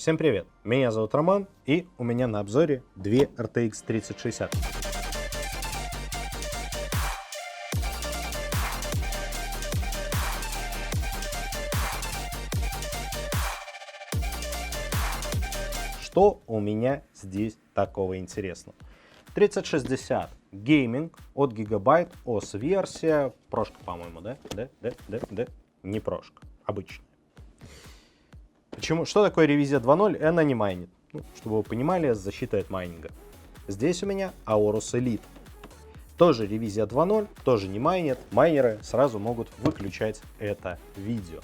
Всем привет, меня зовут Роман, и у меня на обзоре две RTX 3060. Что у меня здесь такого интересного? 3060 гейминг от Gigabyte, OS-версия, прошка, по-моему, да? Не прошка, обычная. Почему? Что такое ревизия 2.0? Она не майнит. Чтобы вы понимали, защита от майнинга. Здесь у меня Aorus Elite. Тоже ревизия 2.0, тоже не майнит. Майнеры сразу могут выключать это видео.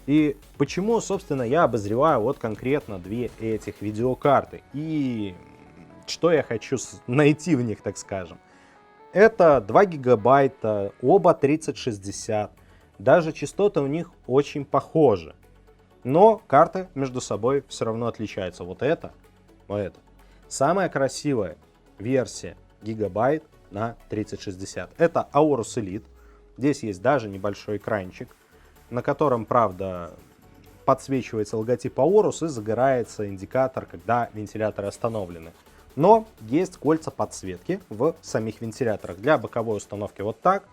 И почему, собственно, я обозреваю вот конкретно две этих видеокарты. И что я хочу найти в них, так скажем. Это 2 гигабайта, оба 3060. Даже частоты у них очень похожи. Но карты между собой все равно отличаются. Вот это. Самая красивая версия Gigabyte на 3060. Это Aorus Elite. Здесь есть даже небольшой экранчик, на котором, правда, подсвечивается логотип Aorus и загорается индикатор, когда вентиляторы остановлены. Но есть кольца подсветки в самих вентиляторах. Для боковой установки вот так.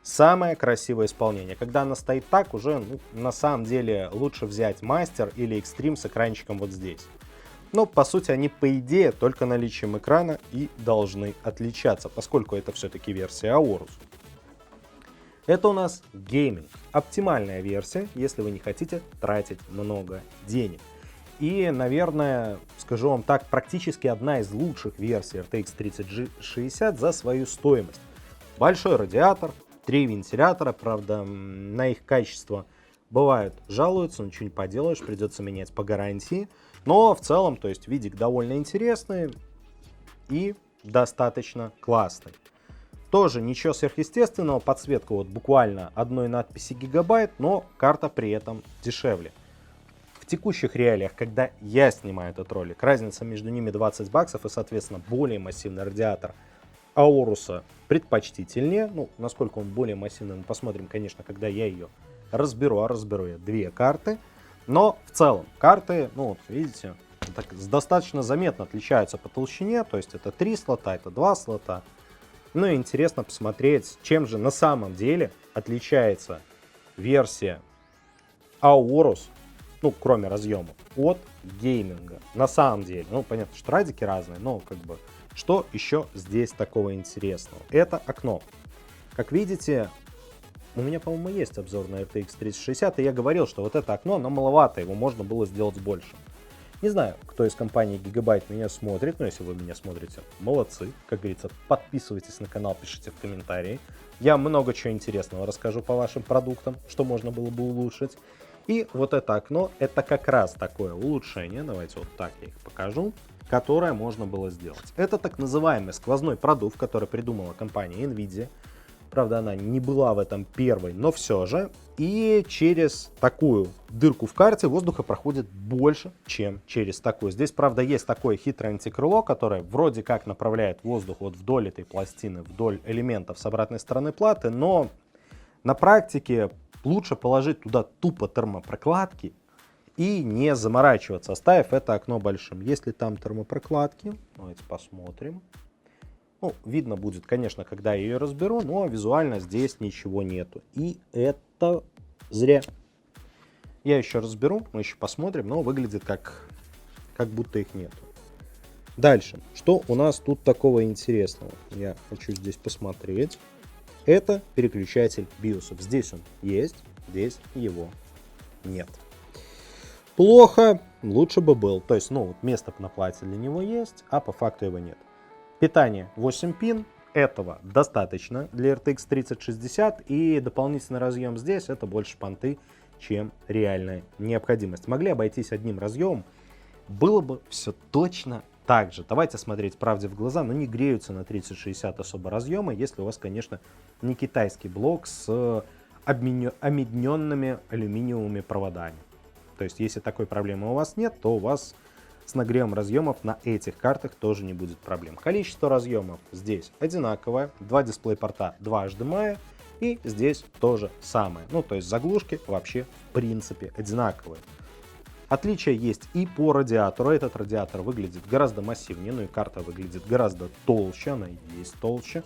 Самое красивое исполнение. Когда она стоит так, уже на самом деле лучше взять Master или Extreme с экранчиком вот здесь. Но по сути они по идее только наличием экрана и должны отличаться, поскольку это все-таки версия Aorus. Это у нас гейминг. Оптимальная версия, если вы не хотите тратить много денег. И, наверное, скажу вам так, практически одна из лучших версий RTX 3060 за свою стоимость. Большой радиатор. 3 вентилятора, правда, на их качество бывают жалуются, ничего не поделаешь, придется менять по гарантии. Но в целом, то есть видик довольно интересный и достаточно классный. Тоже ничего сверхъестественного, подсветка вот буквально одной надписи гигабайт, но карта при этом дешевле. В текущих реалиях, когда я снимаю этот ролик, разница между ними 20 баксов и, соответственно, более массивный радиатор Aorus предпочтительнее. Насколько он более массивный, мы посмотрим, конечно, когда я ее разберу. А разберу я две карты. Но в целом карты, видите, так, достаточно заметно отличаются по толщине. То есть это 3 слота, это 2 слота. Ну и интересно посмотреть, чем же на самом деле отличается версия Aorus, кроме разъема, от гейминга. На самом деле, понятно, что радики разные, но что еще здесь такого интересного? Это окно. Как видите, у меня, по-моему, есть обзор на RTX 3060, и я говорил, что вот это окно, оно маловато, его можно было сделать больше. Не знаю, кто из компании Gigabyte меня смотрит, но если вы меня смотрите, молодцы. Как говорится, подписывайтесь на канал, пишите в комментарии. Я много чего интересного расскажу по вашим продуктам, что можно было бы улучшить. И вот это окно, это как раз такое улучшение, давайте вот так я их покажу, которое можно было сделать. Это так называемый сквозной продув, который придумала компания Nvidia. Правда, она не была в этом первой, но все же. И через такую дырку в карте воздуха проходит больше, чем через такую. Здесь, правда, есть такое хитрое антикрыло, которое вроде как направляет воздух вот вдоль этой пластины, вдоль элементов с обратной стороны платы, но на практике лучше положить туда тупо термопрокладки и не заморачиваться, оставив это окно большим. Если там термопрокладки, давайте посмотрим. Видно будет, конечно, когда я ее разберу, но визуально здесь ничего нету. И это зря. Я еще разберу, мы еще посмотрим, но выглядит как будто их нету. Дальше, что у нас тут такого интересного? Я хочу здесь посмотреть. Это переключатель биосов. Здесь он есть, здесь его нет. Плохо, лучше бы был. То есть, место на плате для него есть, а по факту его нет. Питание 8 пин, этого достаточно для RTX 3060. И дополнительный разъем здесь, это больше понты, чем реальная необходимость. Могли обойтись одним разъемом, было бы все точно так же. Давайте смотреть правде в глаза, но не греются на 3060 особо разъемы, если у вас, конечно, не китайский блок с объединенными алюминиевыми проводами. То есть, если такой проблемы у вас нет, то у вас с нагревом разъемов на этих картах тоже не будет проблем. Количество разъемов здесь одинаковое. 2 дисплей-порта, 2 HDMI. И здесь тоже самое. То есть заглушки вообще в принципе одинаковые. Отличия есть и по радиатору. Этот радиатор выглядит гораздо массивнее, ну и карта выглядит гораздо толще, она и есть толще.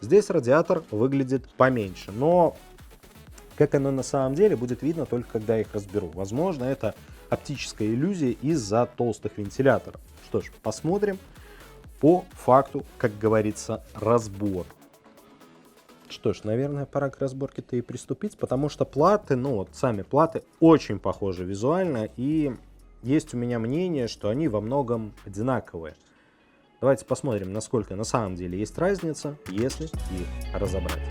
Здесь радиатор выглядит поменьше, но как оно на самом деле будет видно только когда я их разберу. Возможно, это оптическая иллюзия из-за толстых вентиляторов. Что ж, посмотрим по факту, как говорится, разбор. Что ж, наверное, пора к разборке-то и приступить, потому что платы, ну вот сами платы очень похожи визуально, и есть у меня мнение, что они во многом одинаковые. Давайте посмотрим, насколько на самом деле есть разница, если их разобрать.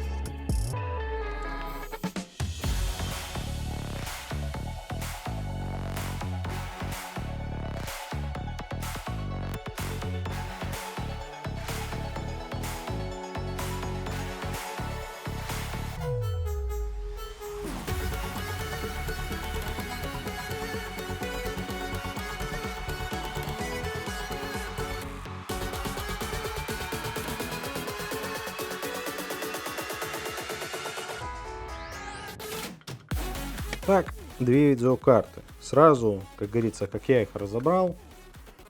Так, две видеокарты. Сразу, как говорится, как я их разобрал,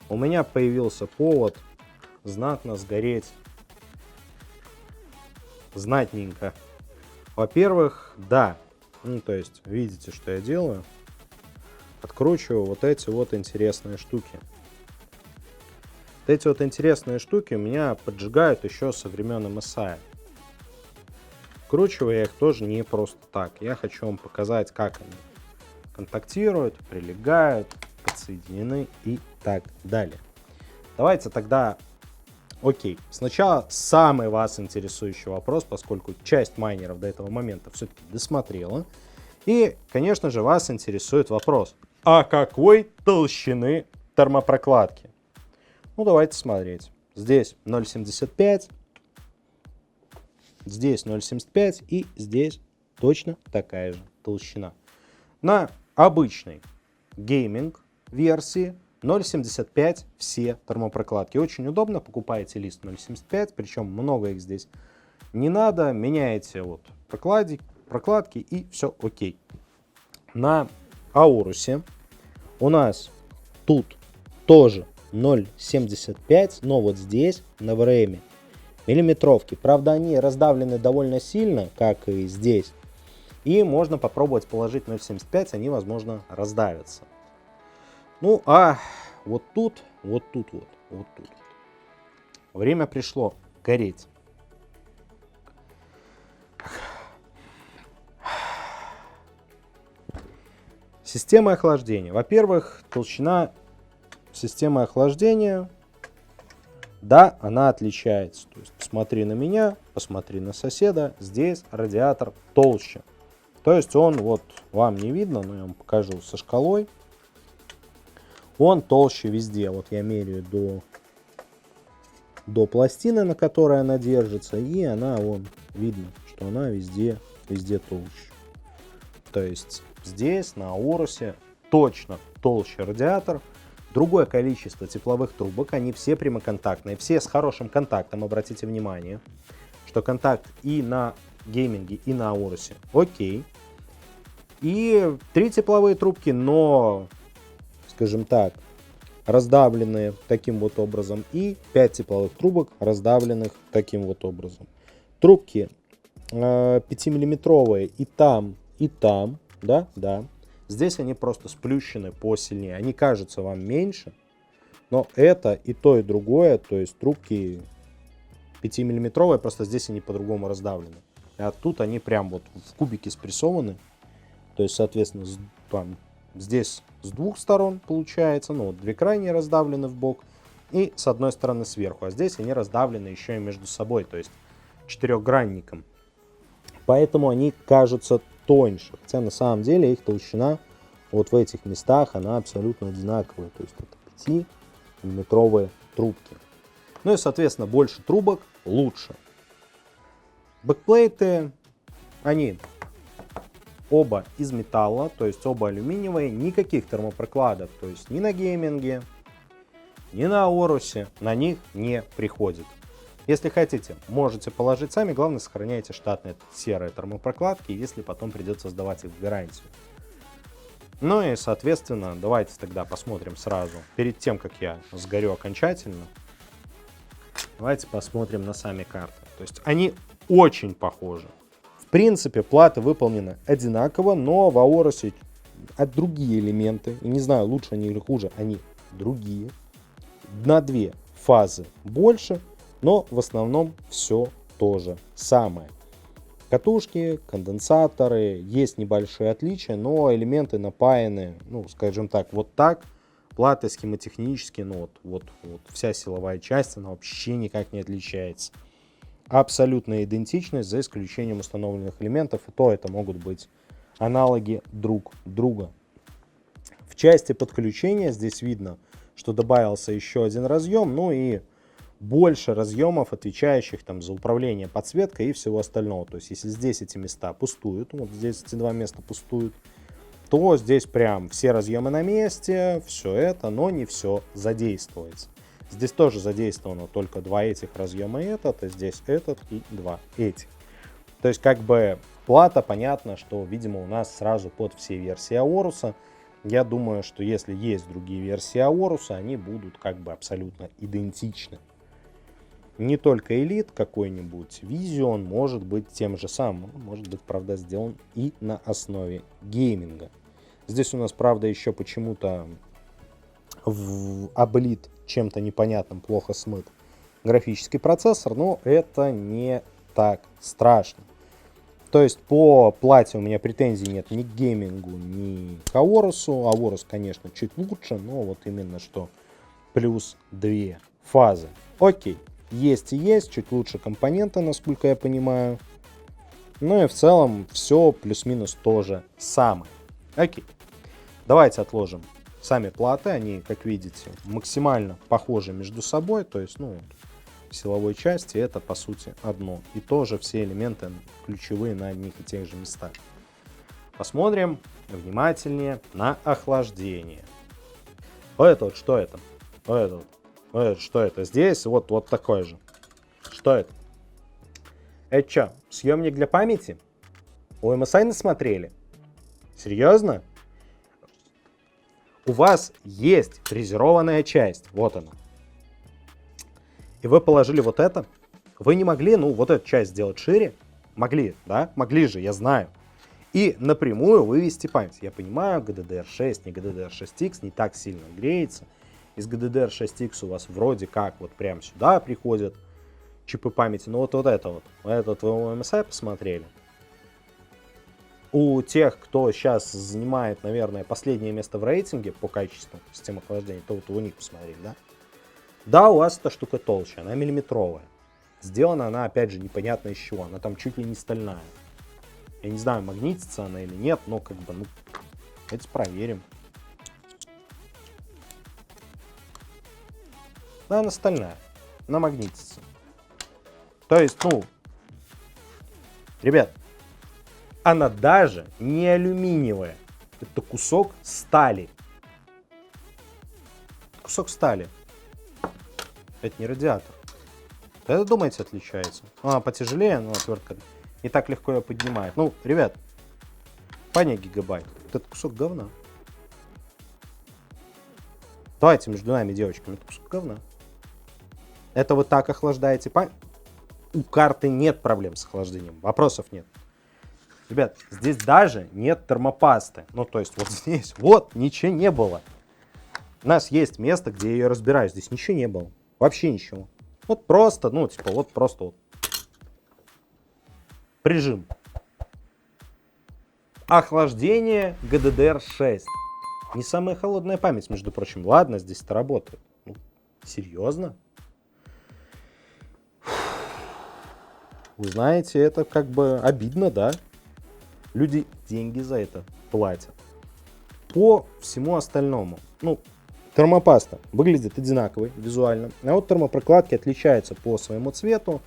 у меня появился повод знатно сгореть. Знатненько. Во-первых, да, ну то есть, видите, что я делаю? Откручиваю вот эти вот интересные штуки. Вот эти вот интересные штуки у меня поджигают еще со времен MSI. Вкручиваю я их тоже не просто так. Я хочу вам показать, как они контактируют, прилегают, подсоединены и так далее. Давайте тогда, окей, сначала самый вас интересующий вопрос, поскольку часть майнеров до этого момента все-таки досмотрела. И, конечно же, вас интересует вопрос, а какой толщины термопрокладки? Ну, давайте смотреть. Здесь 0,75. Здесь 0,75 и здесь точно такая же толщина. На обычной гейминг версии 0,75 все термопрокладки. Очень удобно, покупаете лист 0,75, причем много их здесь не надо. Меняете вот прокладки и все окей. На Аурусе у нас тут тоже 0,75, но вот здесь на VRM миллиметровки. Правда, они раздавлены довольно сильно, как и здесь. И можно попробовать положить 0,75, они, возможно, раздавятся. Ну, а вот тут. Время пришло гореть. Система охлаждения. Во-первых, толщина системы охлаждения. Да, она отличается. То есть посмотри на меня, посмотри на соседа. Здесь радиатор толще. То есть он, вот вам не видно, но я вам покажу со шкалой. Он толще везде. Вот я меряю до пластины, на которой она держится. И она, вон, видно, что она везде толще. То есть здесь на Аурусе точно толще радиатор. Другое количество тепловых трубок, они все прямоконтактные, все с хорошим контактом, обратите внимание, что контакт и на гейминге, и на Аурусе окей. И 3 тепловые трубки, но, скажем так, раздавленные таким вот образом, и 5 тепловых трубок, раздавленных таким вот образом. Трубки 5-миллиметровые и там, да. Здесь они просто сплющены посильнее. Они кажутся вам меньше, но это и то, и другое. То есть трубки 5-миллиметровые, просто здесь они по-другому раздавлены. А тут они прям вот в кубики спрессованы. То есть, соответственно, там, здесь с двух сторон получается. Ну, вот 2 крайние раздавлены в бок. И с одной стороны сверху. А здесь они раздавлены еще и между собой. То есть 4-гранником. Поэтому они кажутся тоньше, хотя на самом деле их толщина вот в этих местах она абсолютно одинаковая, то есть это 5-миллиметровые трубки. Ну и соответственно больше трубок лучше. Бэкплейты, они оба из металла, то есть оба алюминиевые, никаких термопрокладок, то есть ни на гейминге, ни на Аурусе на них не приходит. Если хотите, можете положить сами, главное сохраняйте штатные серые термопрокладки, если потом придется сдавать их в гарантию. Ну и, соответственно, давайте тогда посмотрим сразу, перед тем, как я сгорю окончательно, давайте посмотрим на сами карты. То есть они очень похожи. В принципе, платы выполнены одинаково, но в Аорусе другие элементы. И не знаю, лучше они или хуже, они другие. На 2 фазы больше, но в основном все то же самое. Катушки, конденсаторы, есть небольшие отличия, но элементы напаяны, ну, скажем так, вот так. Платы схемотехнически, ну, вот вся силовая часть, она вообще никак не отличается. Абсолютная идентичность, за исключением установленных элементов, и то это могут быть аналоги друг друга. В части подключения здесь видно, что добавился еще один разъем, ну и больше разъемов, отвечающих там за управление подсветкой и всего остального. То есть если здесь эти места пустуют, вот здесь эти 2 места пустуют, то здесь прям все разъемы на месте, все это, но не все задействуется. Здесь тоже задействовано только 2 этих разъема, и здесь этот и 2 этих. То есть как бы плата, понятно, что, видимо, у нас сразу под все версии Ауруса. Я думаю, что если есть другие версии Ауруса, они будут как бы абсолютно идентичны. Не только Elite какой-нибудь, Vision может быть тем же самым. Может быть, правда, сделан и на основе гейминга. Здесь у нас, правда, еще почему-то облит чем-то непонятным, плохо смыт графический процессор, но это не так страшно. То есть по плате у меня претензий нет ни к геймингу, ни к Аорусу. Аорус, конечно, чуть лучше, но вот именно что плюс 2 фазы. Окей. Есть и есть, чуть лучше компоненты, насколько я понимаю. Ну и в целом все плюс-минус то же самое. Окей. Давайте отложим сами платы. Они, как видите, максимально похожи между собой. То есть, ну, в силовой части это по сути одно. И тоже все элементы ключевые на одних и тех же местах. Посмотрим внимательнее на охлаждение. Это вот что это? Что это? Здесь вот такой же. Что это? Это что, съемник для памяти? У MSI насмотрели? Серьезно? У вас есть фрезерованная часть. Вот она. И вы положили вот это. Вы не могли, ну, вот эту часть сделать шире? Могли, да? Могли же, я знаю. И напрямую вывести память. Я понимаю, GDDR6, не GDDR6X не так сильно греется. Из GDDR6X у вас вроде как вот прям сюда приходят чипы памяти. Но вот это вот. Этот вы у MSI посмотрели. У тех, кто сейчас занимает, наверное, последнее место в рейтинге по качеству системы охлаждения, то вот у них посмотрели, да? Да, у вас эта штука толще, она миллиметровая. Сделана она, опять же, непонятно из чего. Она там чуть ли не стальная. Я не знаю, магнитится она или нет, но как бы, ну, давайте проверим. Да, она стальная. Она магнитится. То есть, ну, ребят, она даже не алюминиевая. Это кусок стали. Кусок стали. Это не радиатор. Это, думаете, отличается? Она потяжелее, но отвертка не так легко ее поднимает. Ну, ребят, паня гигабайт. Вот это кусок говна. Давайте между нами, девочками, это кусок говна. Это вы так охлаждаете память? У карты нет проблем с охлаждением. Вопросов нет. Ребят, здесь даже нет термопасты. Ну, то есть вот здесь вот ничего не было. У нас есть место, где я ее разбираю. Здесь ничего не было. Вообще ничего. Вот просто, ну, типа, вот просто вот. Прижим. Охлаждение GDDR6. Не самая холодная память, между прочим. Ладно, здесь это работает. Ну, серьезно? Вы знаете, это как бы обидно, да? Люди деньги за это платят. По всему остальному. Ну, термопаста выглядит одинаковой визуально. А вот термопрокладки отличаются по своему цвету.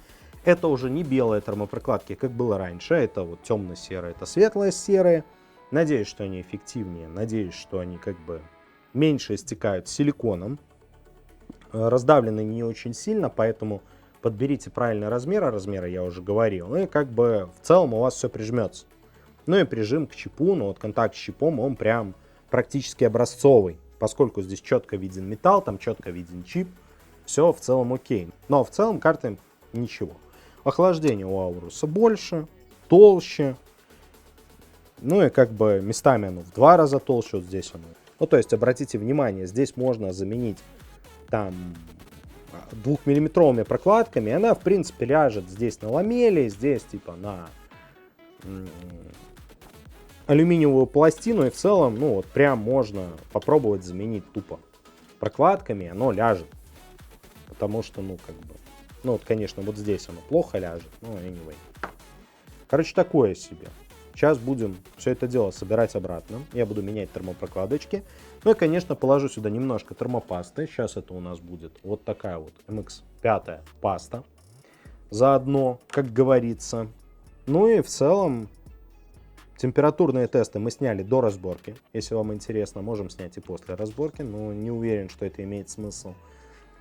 Это уже не белые термопрокладки, как было раньше. Это вот темно-серые, это светло-серые. Надеюсь, что они эффективнее. Надеюсь, что они как бы меньше истекают силиконом. Раздавлены не очень сильно, поэтому подберите правильный размер. А размеры я уже говорил. И как бы в целом у вас все прижмется. Ну и прижим к чипу, ну вот контакт с чипом, он прям практически образцовый, поскольку здесь четко виден металл, там четко виден чип, все в целом окей. Но в целом карта ничего. Охлаждение у Ауруса больше, толще, ну и как бы местами оно в 2 раза толще, вот здесь оно. Ну то есть обратите внимание, здесь можно заменить там 2-миллиметровыми прокладками, она в принципе ляжет здесь на ламели, здесь типа на алюминиевую пластину, и в целом, ну вот прям можно попробовать заменить тупо прокладками, оно ляжет. Потому что, ну как бы, ну вот конечно вот здесь оно плохо ляжет, но anyway. Короче, такое себе. Сейчас будем все это дело собирать обратно. Я буду менять термопрокладочки. Ну и, конечно, положу сюда немножко термопасты. Сейчас это у нас будет вот такая вот MX5 паста. Заодно, как говорится. Ну и в целом, температурные тесты мы сняли до разборки. Если вам интересно, можем снять и после разборки. Но не уверен, что это имеет смысл.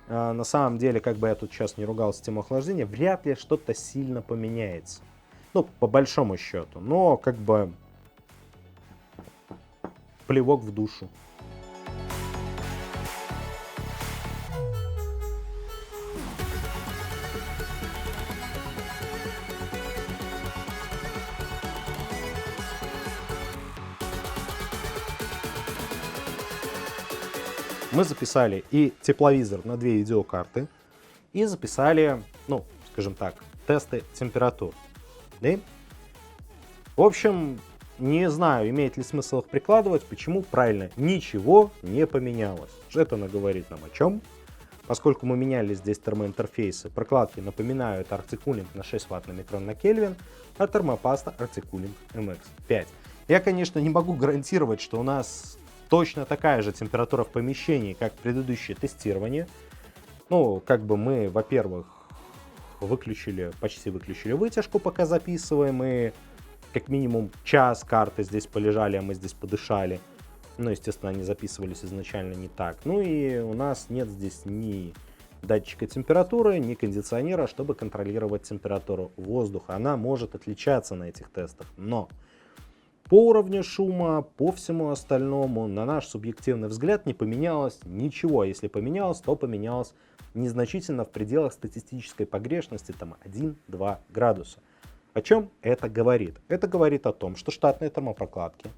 На самом деле, как бы я тут сейчас не ругал систему охлаждения, вряд ли что-то сильно поменяется. Ну, по большому счету. Но, как бы, плевок в душу. Мы записали и тепловизор на 2 видеокарты, и записали, ну, скажем так, тесты температур. Да? В общем, не знаю, имеет ли смысл их прикладывать. Почему? Правильно, ничего не поменялось. Это говорит нам о чем? Поскольку мы меняли здесь термоинтерфейсы, прокладки, напоминаю, это Arctic Cooling на 6 Вт на микрон на Кельвин, а термопаста Arctic Cooling MX5. Я, конечно, не могу гарантировать, что у нас точно такая же температура в помещении, как предыдущее тестирование. Ну, как бы мы, во-первых, почти выключили вытяжку, пока записываем, и как минимум час карты здесь полежали, а мы здесь подышали. Ну, естественно, они записывались изначально не так. Ну и у нас нет здесь ни датчика температуры, ни кондиционера, чтобы контролировать температуру воздуха. Она может отличаться на этих тестах, но по уровню шума, по всему остальному, на наш субъективный взгляд, не поменялось ничего. Если поменялось, то поменялось незначительно в пределах статистической погрешности, там 1-2 градуса. О чем это говорит? Это говорит о том, что штатные термопрокладки,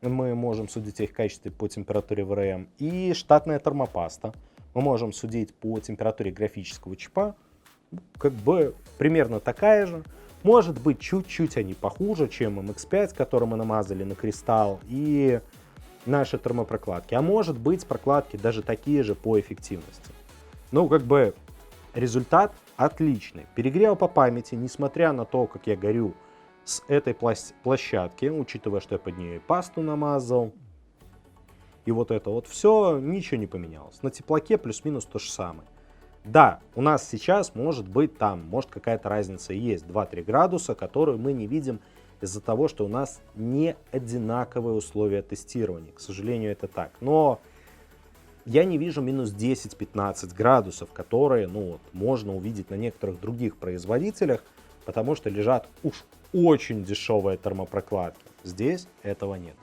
мы можем судить о их качестве по температуре ВРМ, и штатная термопаста, мы можем судить по температуре графического чипа, как бы примерно такая же. Может быть, чуть-чуть они похуже, чем MX5, который мы намазали на кристалл, и наши термопрокладки. А может быть, прокладки даже такие же по эффективности. Ну, как бы, результат отличный. Перегрел по памяти, несмотря на то, как я горю с этой площадки, учитывая, что я под нее и пасту намазал, и вот это вот все, ничего не поменялось. На теплаке плюс-минус то же самое. Да, у нас сейчас может быть там, может какая-то разница есть, 2-3 градуса, которую мы не видим из-за того, что у нас не одинаковые условия тестирования. К сожалению, это так. Но я не вижу минус 10-15 градусов, которые, ну, вот, можно увидеть на некоторых других производителях, потому что лежат уж очень дешевые термопрокладки. Здесь этого нет.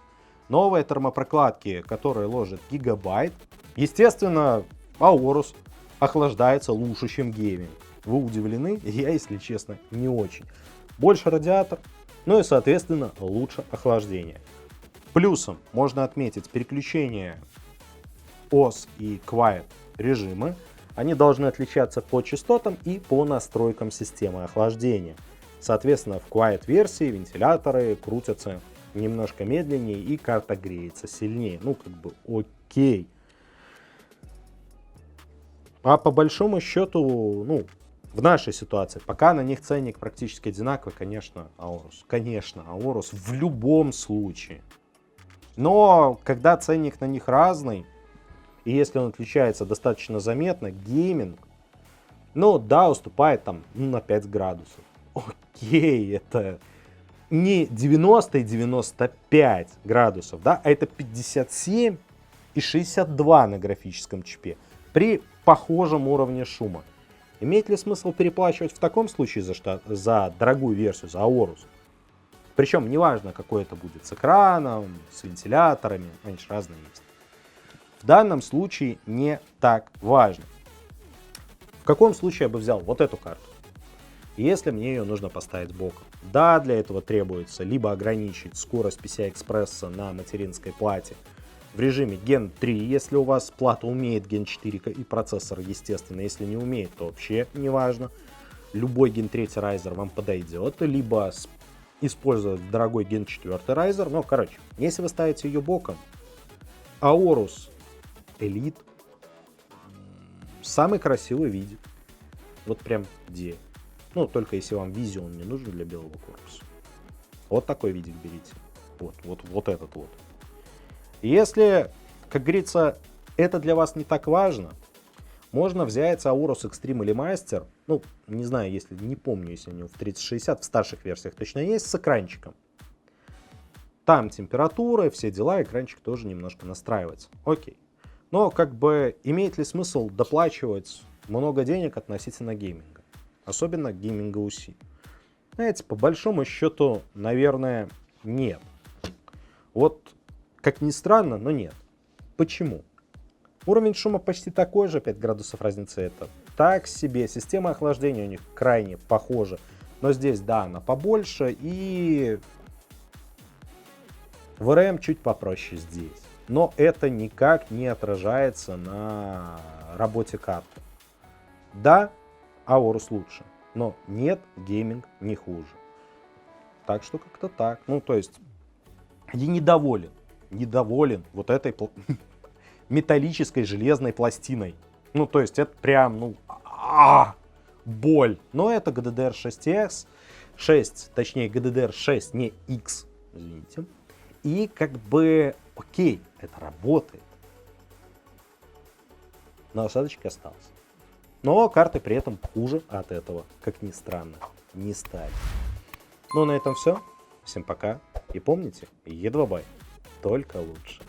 Новые термопрокладки, которые ложит Gigabyte, естественно, Aorus охлаждается лучше, чем Gaming. Вы удивлены? Я, если честно, не очень. Больше радиатор, ну и, соответственно, лучше охлаждение. Плюсом можно отметить переключение OS и Quiet режимы. Они должны отличаться по частотам и по настройкам системы охлаждения. Соответственно, в Quiet версии вентиляторы крутятся немножко медленнее и карта греется сильнее. Ну, как бы окей. А по большому счету, ну, в нашей ситуации, пока на них ценник практически одинаковый, конечно, Aorus. Конечно, Aorus в любом случае. Но когда ценник на них разный, и если он отличается достаточно заметно, гейминг, ну да, уступает там на 5 градусов. Окей, это не 90 и 95 градусов, да, а это 57 и 62 на графическом чипе при похожем уровне шума. Имеет ли смысл переплачивать в таком случае за дорогую версию, за Aorus? Причем неважно, какой это будет, с экраном, с вентиляторами, они же разные есть. В данном случае не так важно. В каком случае я бы взял вот эту карту, если мне ее нужно поставить боком? Да, для этого требуется либо ограничить скорость PCI-экспресса на материнской плате в режиме Gen 3, если у вас плата умеет Gen 4 и процессор, естественно, если не умеет, то вообще не важно. Любой Gen 3 Riser вам подойдет, либо использовать дорогой Gen 4 Riser. Но, короче, если вы ставите ее боком, Aorus Elite самый красивый видит. Вот прям где. Ну, только если вам Vision не нужен для белого корпуса. Вот такой видик берите. Вот этот вот. Если, как говорится, это для вас не так важно, можно взять Aorus Extreme или Master. Ну, не знаю, если не помню, если у него в 3060, в старших версиях точно есть, с экранчиком. Там температура, все дела, экранчик тоже немножко настраивается. Окей. Но как бы имеет ли смысл доплачивать много денег относительно гейминга? Особенно гейминга UC. Знаете, по большому счету, наверное, нет. Вот, как ни странно, но нет. Почему? Уровень шума почти такой же, 5 градусов разницы это так себе. Система охлаждения у них крайне похожа. Но здесь, да, она побольше и VRM чуть попроще здесь. Но это никак не отражается на работе карты. Да, Aorus лучше, но нет, гейминг не хуже. Так что как-то так. Ну, то есть, я недоволен вот этой металлической железной пластиной. Ну, то есть, это прям, ну, боль. Но это GDDR6X, 6, точнее, GDDR6, не X, извините. И как бы, окей, это работает. Но осадочек остался. Но карты при этом хуже от этого, как ни странно, не стали. Ну, на этом все. Всем пока. И помните, E2 только лучше.